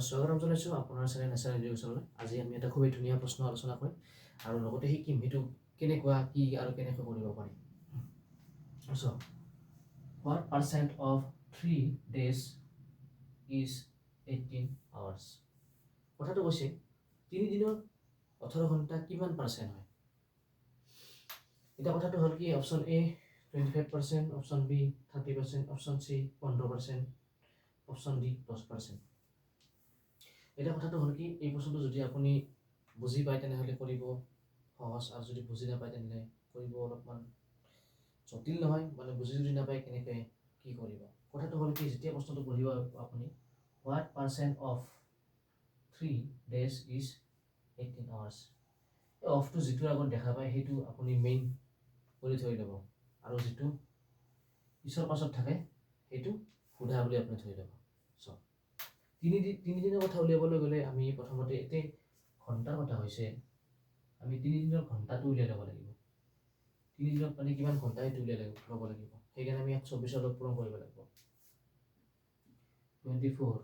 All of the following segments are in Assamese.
স্বাগতম জনাইছোঁ আপোনাৰ চেনেল নেচাৰেল এডুকেশ্যনলৈ। আজি আমি এটা খুবেই ধুনীয়া প্ৰশ্ন আলোচনা কৰিম আৰু লগতে শিকিম সেইটো কেনেকুৱা কি আৰু কেনেকৈ কৰিব পাৰি। So, what percent of 3 days is 18 hours? কথাটো কৈছে 3 দিনৰ 18 ঘণ্টা কিমান পাৰ্চেণ্ট হয়। এতিয়া কথাটো হ'ল কি, option A 25%, option B 30%, option C 15%, option D 10%। এটা কথাটো হ'ল কি, এই বস্তুটো যদি আপুনি বুজি পায় তেনেহ'লে কৰিব সহজ, আৰু যদি বুজি নাপায় তেনেহ'লে কৰিব অলপমান জটিল নহয়। মানে বুজি যদি নাপায় কেনেকৈ কি কৰিব। কথাটো হ'ল কি, যেতিয়া বস্তুটো পঢ়িব আপুনি, what percent of 3 days is 18 hours, এই অফটো যিটোৰ আগত দেখা পায় সেইটো আপুনি মেইন কৰি থৈ ল'ব, আৰু যিটো পিছৰ পাছত থাকে সেইটো সোধা বুলি আপুনি থৈ ল'ব। চ' তিনিদিনৰ কথা উলিয়াবলৈ গ'লে আমি প্ৰথমতে এতিয়া ঘণ্টাৰ কথা হৈছে, আমি 3 দিনৰ ঘণ্টাটো উলিয়াই ল'ব লাগিব। 3 দিনত মানে কিমান ঘণ্টা সেইটো উলিয়াই ল'ব লাগিব। সেইকাৰণে আমি 24 লগত পূৰণ কৰিব লাগিব। 24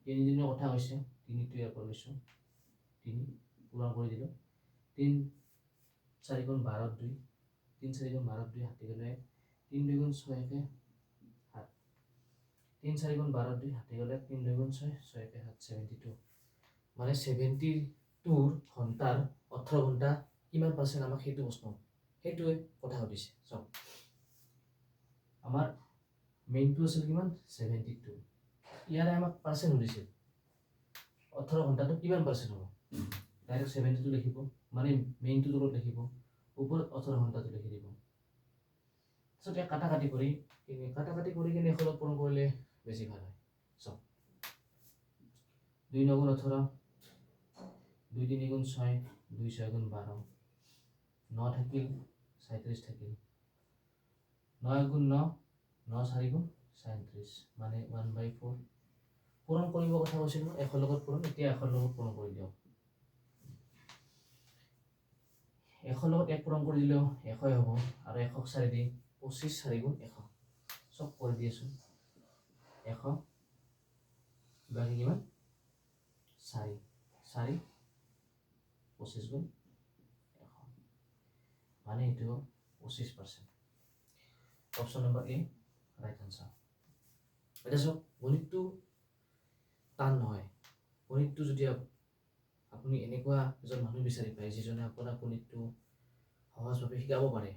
3 দিনৰ কথা হৈছে, 3টো ইয়াৰ পৰা লৈছোঁ, 3 পূৰণ কৰি দিলোঁ। 3 4 গুণ 12 2, 3 4 গুণ 12 2 হাতী গ'লে 3 2 গুণ 6 7, 3 4 গুণ 12 2 হাতী গ'লে 3 2 গুণ 6 6 7 72। মানে 72 ঘণ্টাৰ 18 ঘণ্টা কিমান পাৰ্চেণ্ট আমাক সেইটো প্ৰশ্ন, সেইটোৱে কথা সুধিছে। চাওক, আমাৰ মেইনটো আছিল কিমান 72, ইয়াৰে আমাক পাৰ্চেণ্ট সুধিছিল 18 ঘণ্টাটো কিমান পাৰ্চেণ্ট হ'ব। ডাইৰেক্ট 72 লিখিব, মানে মেইনটো তলত লিখিব, ওপৰত 18 ঘণ্টাটো লিখি দিব। তাৰপিছত ইয়াক কাটাকাটি কৰি কিনে 100 পূৰণ কৰিলে বেছি ভাল হয়। চাওক, 2 9 গুণ 18, 2 3 গুণ 6, 2 6 গুণ 12, 9 থাকিল 37 থাকিল, 9 গুণ 9, 9 4 গুণ 37, মানে 1/4 পূৰণ কৰিব কথা কৈছিলোঁ 100 লগত পূৰণ। এতিয়া 100 লগত পূৰণ কৰি দিয়ক। 100 লগত 1 পূৰণ কৰি দিলেও 100 হ'ব, আৰু 100ক 4 দি 25 4 গুণ 100, চব কৰি দি আছোঁ 100, বাকী কিমান 4 4 25 গুণ 100, মানে এইটো 25%। অপশ্যন নম্বৰ এ ৰাইট আনচাৰ। এতিয়া চাওক, গণিতটো টান নহয়। গণিতটো যদি আপুনি এনেকুৱা এজন মানুহ বিচাৰি পায় যিজনে আপোনাক গণিতটো সহজভাৱে শিকাব পাৰে,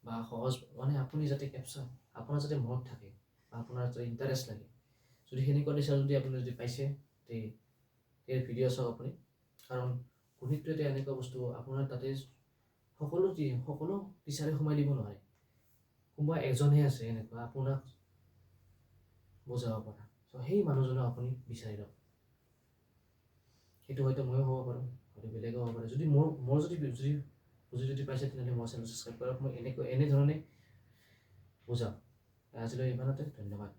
বা সহজ মানে আপুনি যাতে আপোনাৰ যাতে মনত থাকে, বা আপোনাৰ যাতে ইণ্টাৰেষ্ট লাগে, যদি সেনেকুৱা টিচাৰ যদি আপুনি যদি পাইছে, তে ভিডিঅ' চাওক আপুনি। কাৰণ গণিতটো এটা এনেকুৱা বস্তু, আপোনাৰ তাতে সকলো টিচাৰে সোমাই দিব নোৱাৰে। কোনোবা এজনহে আছে এনেকুৱা আপোনাক বুজাব পৰা। চ' সেই মানুহজনক আপুনি বিচাৰি লওক। সেইটো হয়তো ময়ো হ'ব পাৰোঁ, হয়তো বেলেগো হ'ব পাৰে। যদি মোৰ যদি বুজি পাইছে তেনেহ'লে মোৰ চেনেল ছাবস্ক্ৰাইব কৰক। মই এনেধৰণে বুজাওঁ। আজিলৈ ইমানতে, ধন্যবাদ।